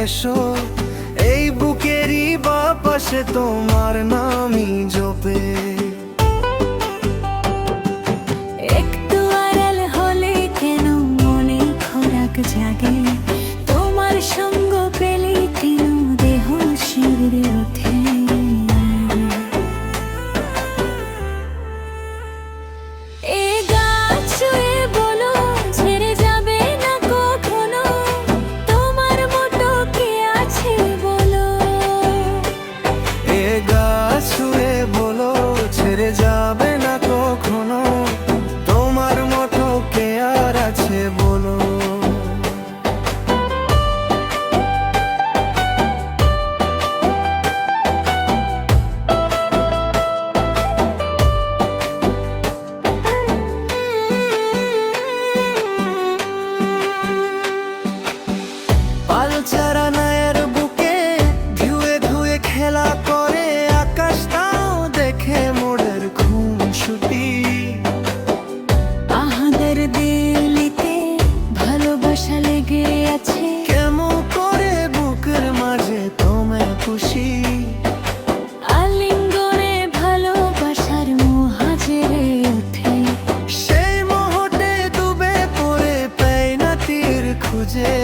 এসো, এই বুকেরই বাপাশে তোমার নামই জপে। একটু আড়াল হলে কেন মনে খোরাক জাগে, তোমার সঙ্গ পেলে কেন দেহ শিউরে ওঠে। এ গাছ ছুঁয়ে বলো ছেড়ে যাবে না কখনো, তোমার মতো কে আছে বলো। এ গাছ ছুঁয়ে বলো ছেড়ে যাবে না কখনো, তোমার মতো কে আর আছে বলো। পালচারা নায়ের বুকে ধুয়ে ধুয়ে খেলা করে, আকাশটাও দেখে মোড়ের খুনসুটি। আহাদের দিলিতে ভালোবাসা লেগে আছে, কেমন করে বুকের মাঝে তুমি খুশি। আলিঙ্গনে ভালোবাসার মহাজেরে ওঠে। সেই মুহূর্তে ডুবে পড়ে পাই না তীর খুঁজে।